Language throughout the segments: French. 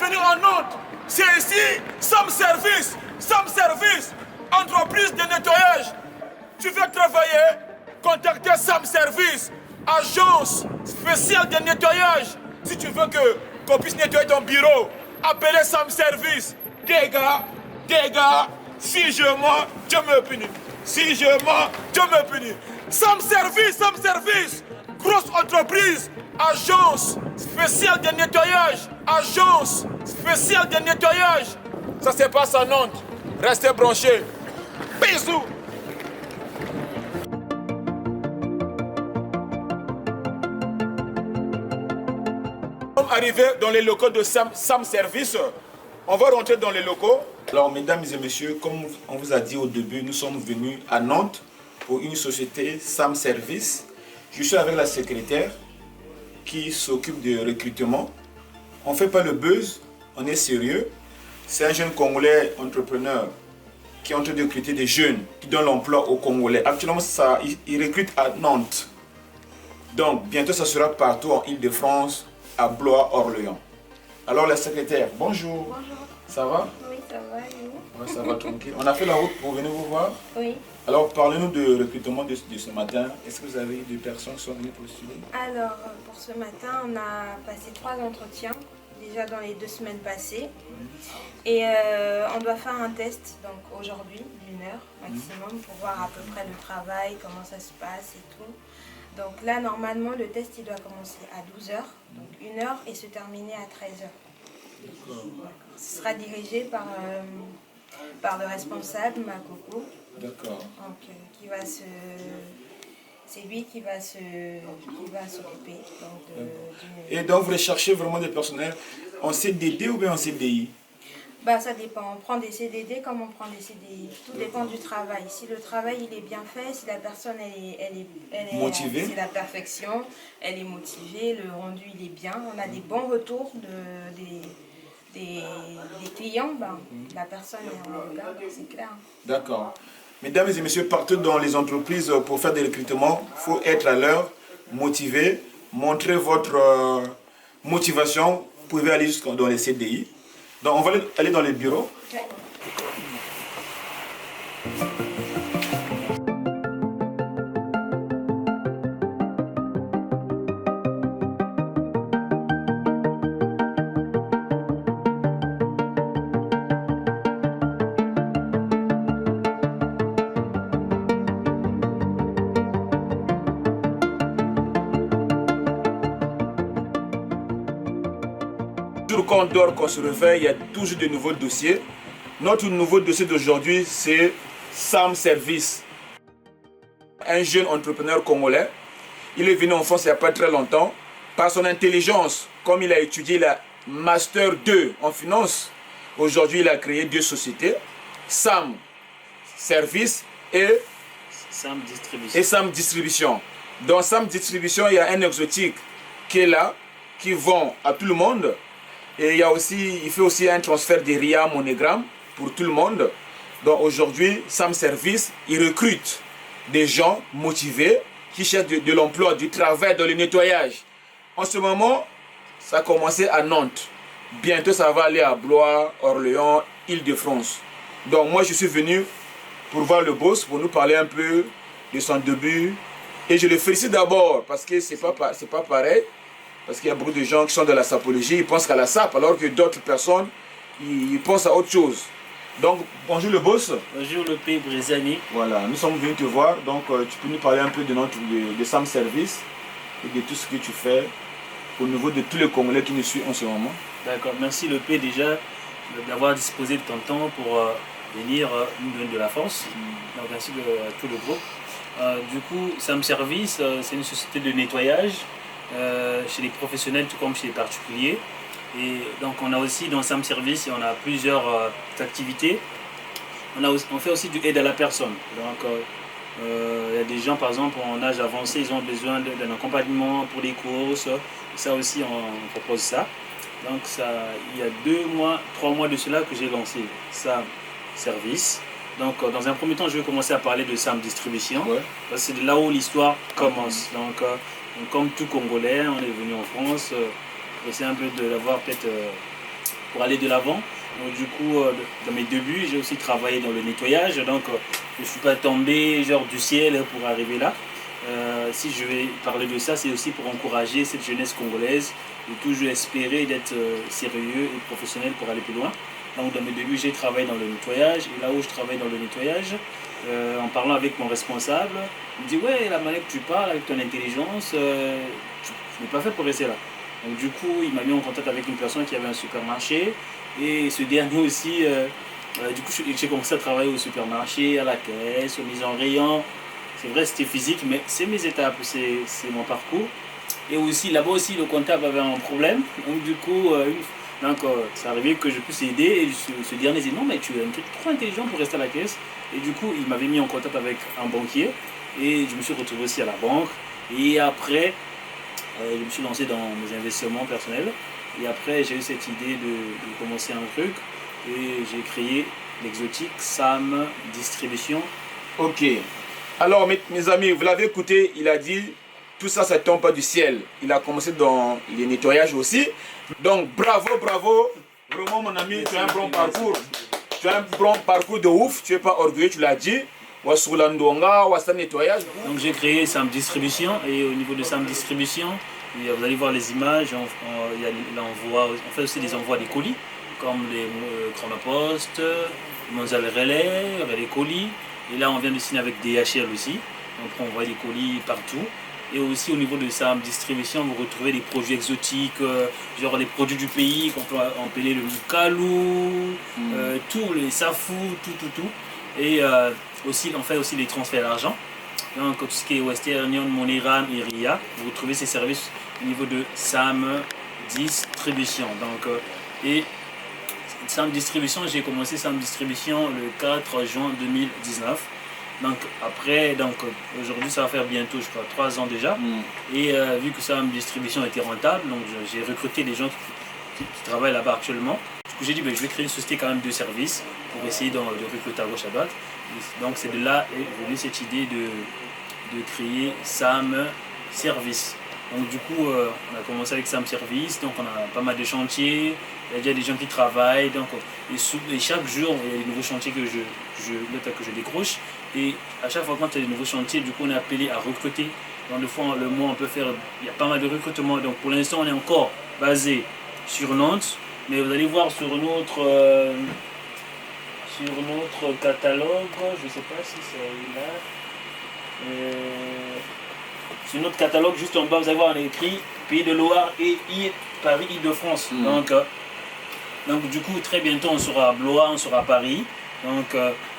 venu en Nantes. C'est ici, Sam Service. Sam Service, entreprise de nettoyage. Tu veux travailler? Contactez Sam Service, agence spéciale de nettoyage. Si tu veux qu'on puisse nettoyer ton bureau, appelez Sam Service. Dégâts, si je mens, Dieu me punit. Si je mens, Dieu me punit. Sam Service, grosse entreprise, agence spéciale de nettoyage. Agence spéciale de nettoyage. Ça se passe à Nantes. Restez branchés. Bisous. Nous sommes arrivés dans les locaux de Sam Service. On va rentrer dans les locaux. Alors, mesdames et messieurs, comme on vous a dit au début, nous sommes venus à Nantes pour une société Sam Service. Je suis avec la secrétaire qui s'occupe du recrutement. On ne fait pas le buzz, on est sérieux. C'est un jeune Congolais entrepreneur qui est en train de recruter des jeunes qui donnent l'emploi aux Congolais. Actuellement, il recrute à Nantes. Donc, bientôt, ça sera partout en Île-de-France, à Blois, Orléans. Alors, la secrétaire, bonjour. Bonjour. Ça va? Oui, ça va, et vous? Oui, ça va tranquille. On a fait la route pour venir vous voir. Oui. Alors, parlez-nous du recrutement de ce matin. Est-ce que vous avez des personnes qui sont venues postuler? Alors, pour ce matin, on a passé 3 entretiens, déjà dans les 2 semaines passées. Et on doit faire un test, donc aujourd'hui, d'1 heure maximum, pour voir à peu près le travail, comment ça se passe et tout. Donc là, normalement, le test, il doit commencer à 12 heures, donc 1 heure, et se terminer à 13 heures. Ce sera dirigé par le responsable, Makoko. D'accord. Donc, c'est lui qui va s'occuper. Et donc, vous recherchez vraiment des personnels en CDD ou bien en CDI? Bah, ça dépend. On prend des CDD comme on prend des CDI. Tout dépend du travail. Si le travail il est bien fait, si la personne elle est motivée, c'est la perfection, elle est motivée, le rendu il est bien. On a des bons retours des clients. Ben, la personne est en regard, c'est clair. D'accord. Mesdames et messieurs, partout dans les entreprises, pour faire des recrutements, il faut être à l'heure, motivé, montrer votre motivation. Vous pouvez aller jusqu'à dans les CDI. Donc, on va aller dans les bureaux. Okay. Quand on dort, qu'on se réveille, il y a toujours de nouveaux dossiers. Notre nouveau dossier d'aujourd'hui, c'est Sam Service. Un jeune entrepreneur congolais. Il est venu en France il n'y a pas très longtemps. Par son intelligence, comme il a étudié la Master 2 en finance, aujourd'hui il a créé 2 sociétés. Sam Service et Sam Distribution. Sam Distribution. Dans Sam Distribution, il y a un exotique qui est là, qui vend à tout le monde. Et il fait aussi un transfert de RIA monogramme pour tout le monde. Donc aujourd'hui, Sam Service, il recrute des gens motivés qui cherchent de l'emploi, du travail dans le nettoyage. En ce moment, ça a commencé à Nantes. Bientôt, ça va aller à Blois, Orléans, Île-de-France. Donc moi, je suis venu pour voir le boss, pour nous parler un peu de son début. Et je le félicite d'abord parce que c'est pas pareil. Parce qu'il y a beaucoup de gens qui sont dans la sapologie, ils pensent qu'à la sape, alors que d'autres personnes, ils pensent à autre chose. Donc, bonjour le boss. Bonjour le P. Brézani. Voilà, nous sommes venus te voir, donc tu peux nous parler un peu de Sam Service et de tout ce que tu fais au niveau de tous les Congolais qui nous suivent en ce moment. D'accord, merci le P déjà d'avoir disposé de ton temps pour venir nous donner de la force. Donc, ainsi que tout le groupe. Du coup, Sam Service, c'est une société de nettoyage. Chez les professionnels tout comme chez les particuliers. Et donc on a aussi dans Sam Service, on a plusieurs activités. On fait aussi du aide à la personne. Donc il y a des gens par exemple en âge avancé, ils ont besoin d'un accompagnement pour les courses. Ça aussi on propose ça. Donc il y a 3 mois de cela que j'ai lancé Sam Service. Donc dans un premier temps je vais commencer à parler de Sam Distribution. Ouais. Parce que c'est là où l'histoire commence. Donc comme tout Congolais, on est venu en France, essayer un peu d'avoir peut-être pour aller de l'avant. Donc, du coup, dans mes débuts, j'ai aussi travaillé dans le nettoyage. Donc, je ne suis pas tombé genre du ciel pour arriver là. Si je vais parler de ça, c'est aussi pour encourager cette jeunesse congolaise de toujours espérer d'être sérieux et professionnel pour aller plus loin. Donc, dans mes débuts, j'ai travaillé dans le nettoyage. Et là où je travaille dans le nettoyage, en parlant avec mon responsable, il me dit ouais, la manière que tu parles avec ton intelligence, tu n'es pas fait pour rester là. Donc du coup, il m'a mis en contact avec une personne qui avait un supermarché et ce dernier aussi, du coup, j'ai commencé à travailler au supermarché, à la caisse, aux mises en rayon. C'est vrai, c'était physique, mais c'est mes étapes, c'est mon parcours. Et aussi, là-bas aussi, le comptable avait un problème. Donc du coup, ça arrivait que je puisse aider et ce dernier disait non, mais tu es trop intelligent pour rester à la caisse. Et du coup, il m'avait mis en contact avec un banquier et je me suis retrouvé aussi à la banque. Et après, je me suis lancé dans mes investissements personnels. Et après, j'ai eu cette idée de commencer un truc et j'ai créé l'exotique Sam Distribution. Ok. Alors, mes amis, vous l'avez écouté, il a dit tout ça, ça ne tombe pas du ciel. Il a commencé dans les nettoyages aussi. Donc, bravo, bravo. Vraiment, mon ami, tu as un bon parcours. Tu as un bon parcours de ouf. Tu n'es pas orgueilleux, tu l'as dit. Wasulandonga, Wasam nettoyage. Donc, j'ai créé Sam Distribution. Et au niveau de Sam Distribution, vous allez voir les images. On fait aussi des envois des colis, comme les Chronopost, Mondial Relais, les colis. Et là, on vient de signer avec DHL aussi. Donc, on voit des colis partout. Et aussi, au niveau de Sam Distribution, vous retrouvez des produits exotiques, genre les produits du pays, qu'on peut appeler le moukalou, tous les safou, tout. Et aussi, on fait aussi les transferts d'argent. Donc, tout ce qui est Western Union, MoneyGram et RIA, vous retrouvez ces services au niveau de Sam Distribution. Donc, et Sam Distribution, j'ai commencé Sam Distribution le 4 juin 2019. Donc après, aujourd'hui ça va faire bientôt, je crois, 3 ans déjà. Et vu que Sam Distribution était rentable, donc j'ai recruté des gens qui travaillent là-bas actuellement. Du coup j'ai dit, je vais créer une société quand même de services pour essayer de recruter à gauche à droite. Donc c'est de là est venue cette idée de créer Sam Service. Donc du coup, on a commencé avec Sam Service, donc on a pas mal de chantiers, il y a déjà des gens qui travaillent, donc, et chaque jour, il y a des nouveaux chantiers que je décroche. Et à chaque fois quand il y a des nouveaux chantiers, du coup on est appelé à recruter. Dans le mois, on peut faire, il y a pas mal de recrutements. Donc pour l'instant, on est encore basé sur Nantes, mais vous allez voir sur notre catalogue, je ne sais pas si c'est là. Sur notre catalogue, juste en bas, vous allez voir, on a écrit Pays de Loire et Paris, Île-de-France. Donc, du coup, très bientôt, on sera à Blois, on sera à Paris.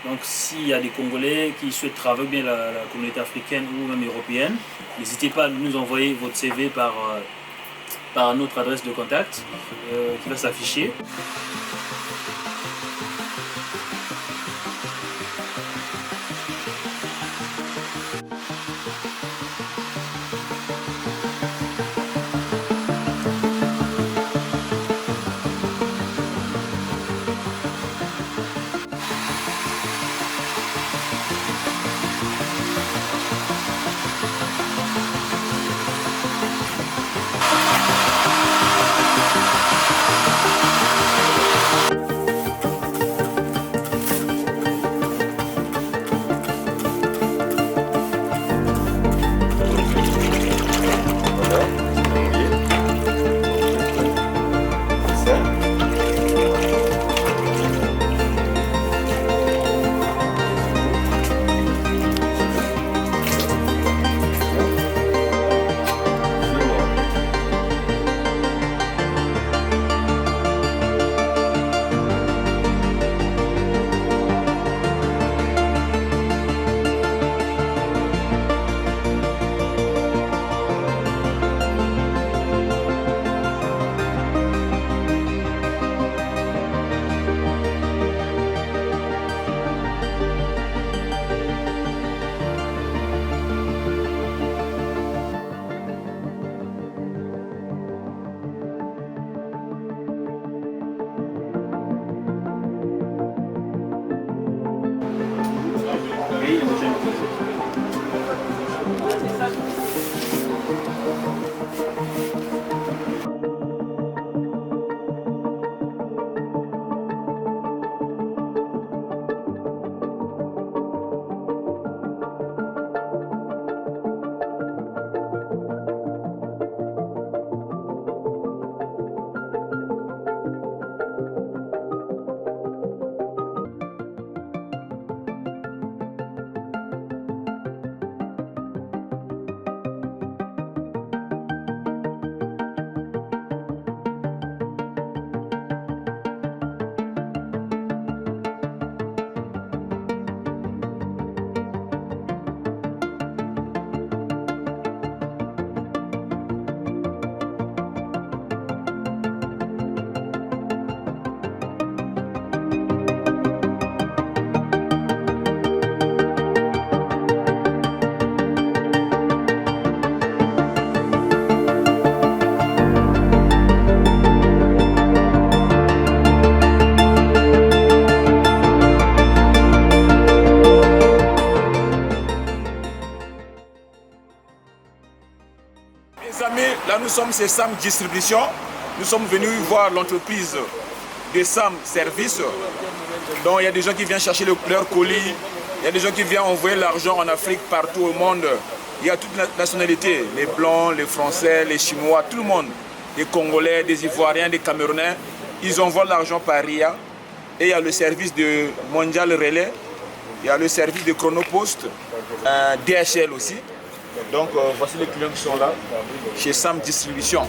Donc s'il y a des Congolais qui souhaitent travailler bien la communauté africaine ou même européenne, n'hésitez pas à nous envoyer votre CV par notre adresse de contact qui va s'afficher. sommes chez Sam Distribution. Nous sommes venus voir l'entreprise de Sam Service. Donc il y a des gens qui viennent chercher leurs colis, il y a des gens qui viennent envoyer l'argent en Afrique, partout au monde. Il y a toutes les nationalités, les Blancs, les Français, les Chinois, tout le monde. Des Congolais, des Ivoiriens, des Camerounais. Ils envoient l'argent par RIA. Et il y a le service de Mondial Relais, il y a le service de Chronopost, DHL aussi. Donc voici les clients qui sont là, chez Sam Distribution.